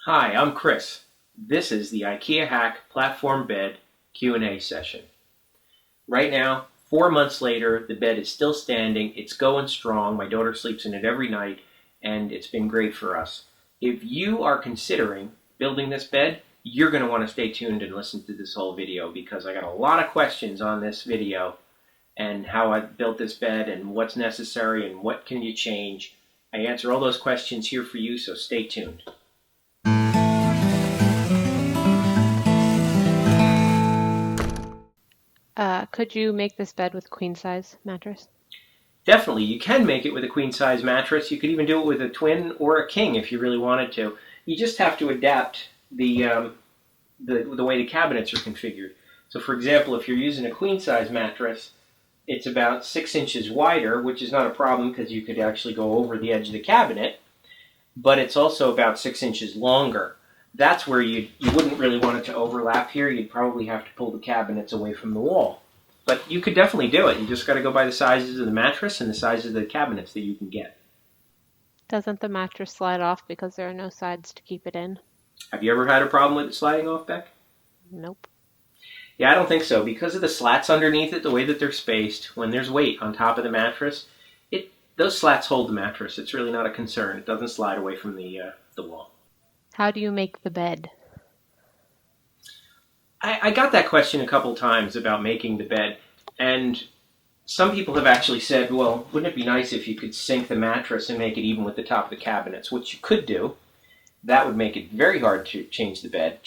Hi, I'm Chris. This is the IKEA Hack Platform Bed Q&A session. Right now, 4 months later, the bed is still standing. It's going strong. My daughter sleeps in it every night, and it's been great for us. If you are considering building this bed, you're going to want to stay tuned and listen to this whole video because I got a lot of questions on this video and how I built this bed and what's necessary and what can you change. I answer all those questions here for you, so stay tuned. Could you make this bed with queen-size mattress? Definitely, you can make it with a queen-size mattress. You could even do it with a twin or a king if you really wanted to. You just have to adapt the way the cabinets are configured. So, for example, if you're using a queen-size mattress, it's about 6 inches wider, which is not a problem because you could actually go over the edge of the cabinet, but it's also about 6 inches longer. That's where you wouldn't really want it to overlap here. You'd probably have to pull the cabinets away from the wall. But you could definitely do it. You just got to go by the sizes of the mattress and the sizes of the cabinets that you can get. Doesn't the mattress slide off because there are no sides to keep it in? Have you ever had a problem with it sliding off, Beck? Nope. Yeah, I don't think so. Because of the slats underneath it, the way that they're spaced, when there's weight on top of the mattress, those slats hold the mattress. It's really not a concern. It doesn't slide away from the wall. How do you make the bed? I got that question a couple times about making the bed, and some people have actually said, well, wouldn't it be nice if you could sink the mattress and make it even with the top of the cabinets, which you could do. That would make it very hard to change the bed.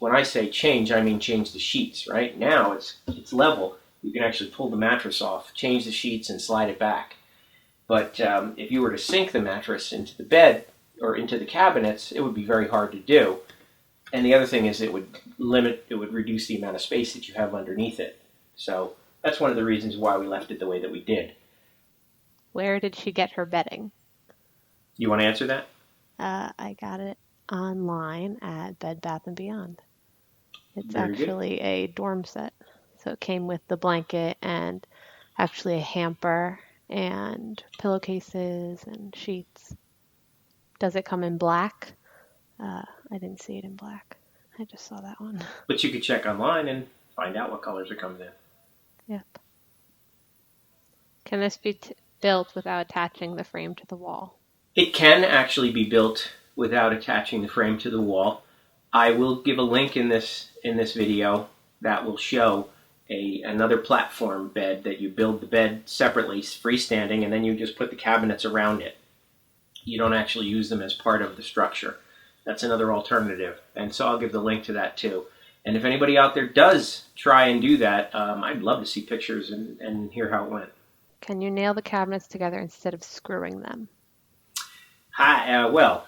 When I say change, I mean change the sheets, right? Now it's level. You can actually pull the mattress off, change the sheets, and slide it back. But if you were to sink the mattress into the bed or into the cabinets, it would be very hard to do. And the other thing is it would reduce the amount of space that you have underneath it. So that's one of the reasons why we left it the way that we did. Where did she get her bedding? You want to answer that? I got it online at Bed Bath & Beyond. It's Very good. actually a dorm set. So it came with the blanket and actually a hamper and pillowcases and sheets. Does it come in black? I didn't see it in black. I just saw that one. But you could check online and find out what colors it comes in. Yep. Can this be built without attaching the frame to the wall? It can actually be built without attaching the frame to the wall. I will give a link in this video that will show another platform bed that you build the bed separately, freestanding, and then you just put the cabinets around it. You don't actually use them as part of the structure. That's another alternative, and so I'll give the link to that too. And if anybody out there does try and do that, I'd love to see pictures and hear how it went. Can you nail the cabinets together instead of screwing them? Well.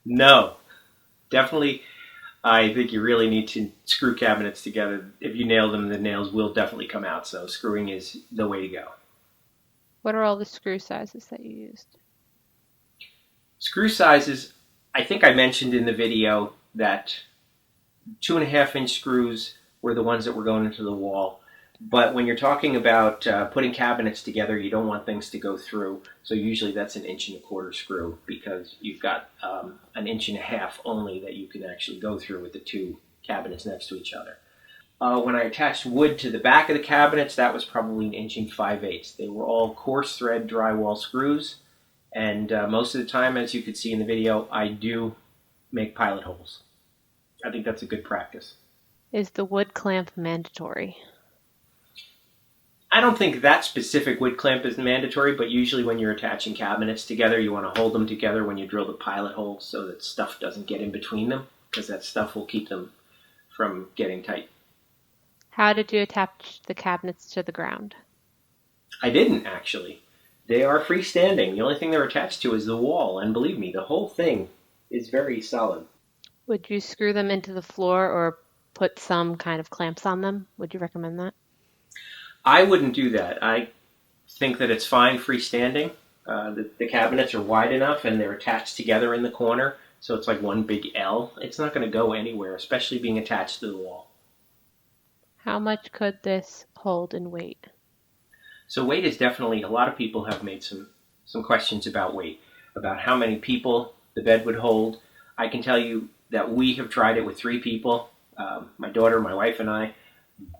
No. Definitely, I think you really need to screw cabinets together. If you nail them, the nails will definitely come out, so screwing is the way to go. What are all the screw sizes that you used? Screw sizes, I think I mentioned in the video that 2.5-inch screws were the ones that were going into the wall. But when you're talking about putting cabinets together, you don't want things to go through. So usually that's 1.25 inch screw because you've got 1.5 inches only that you can actually go through with the two cabinets next to each other. When I attached wood to the back of the cabinets, that was probably 1 5/8 inches. They were all coarse thread drywall screws. And most of the time, as you could see in the video, I do make pilot holes. I think that's a good practice. Is the wood clamp mandatory? I don't think that specific wood clamp is mandatory, but usually when you're attaching cabinets together, you want to hold them together when you drill the pilot hole so that stuff doesn't get in between them, because that stuff will keep them from getting tight. How did you attach the cabinets to the ground? I didn't, actually. They are freestanding. The only thing they're attached to is the wall, and believe me, the whole thing is very solid. Would you screw them into the floor or put some kind of clamps on them? Would you recommend that? I wouldn't do that. I think that it's fine freestanding. The cabinets are wide enough and they're attached together in the corner, so it's like one big L. It's not going to go anywhere, especially being attached to the wall. How much could this hold in weight? So weight is definitely, a lot of people have made some some questions about weight, about how many people the bed would hold. I can tell you that we have tried it with 3 people. My daughter, my wife, and I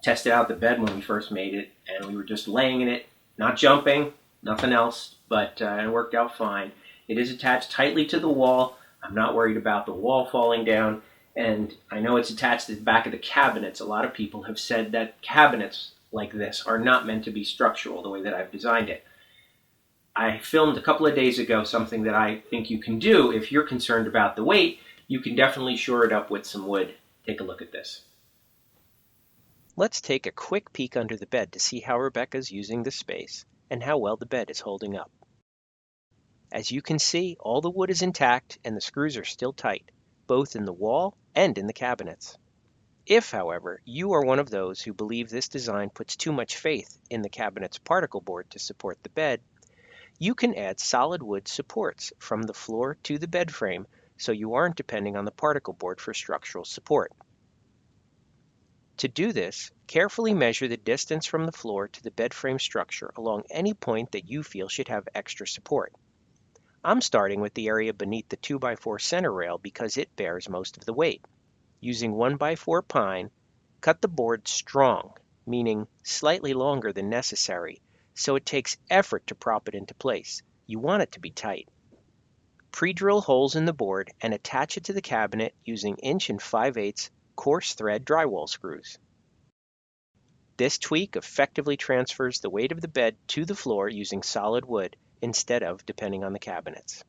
tested out the bed when we first made it, and we were just laying in it, not jumping, nothing else, but it worked out fine. It is attached tightly to the wall. I'm not worried about the wall falling down, and I know it's attached to the back of the cabinets. A lot of people have said that cabinets like this are not meant to be structural the way that I've designed it. I filmed a couple of days ago something that I think you can do if you're concerned about the weight. You can definitely shore it up with some wood. Take a look at this. Let's take a quick peek under the bed to see how Rebecca's using the space and how well the bed is holding up. As you can see, all the wood is intact and the screws are still tight, both in the wall and in the cabinets. If, however, you are one of those who believe this design puts too much faith in the cabinet's particle board to support the bed, you can add solid wood supports from the floor to the bed frame so you aren't depending on the particle board for structural support. To do this, carefully measure the distance from the floor to the bed frame structure along any point that you feel should have extra support. I'm starting with the area beneath the 2x4 center rail because it bears most of the weight. Using 1x4 pine, cut the board strong, meaning slightly longer than necessary, so it takes effort to prop it into place. You want it to be tight. Pre-drill holes in the board and attach it to the cabinet using 1 5/8" coarse thread drywall screws. This tweak effectively transfers the weight of the bed to the floor using solid wood instead of depending on the cabinets.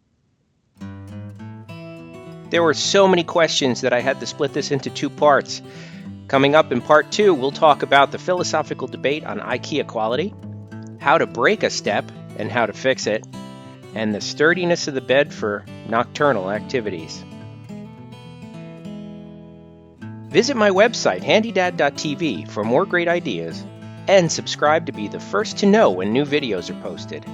There were so many questions that I had to split this into 2 parts. Coming up in part 2, we'll talk about the philosophical debate on IKEA quality, how to break a step and how to fix it, and the sturdiness of the bed for nocturnal activities. Visit my website, handydad.tv, for more great ideas, and subscribe to be the first to know when new videos are posted.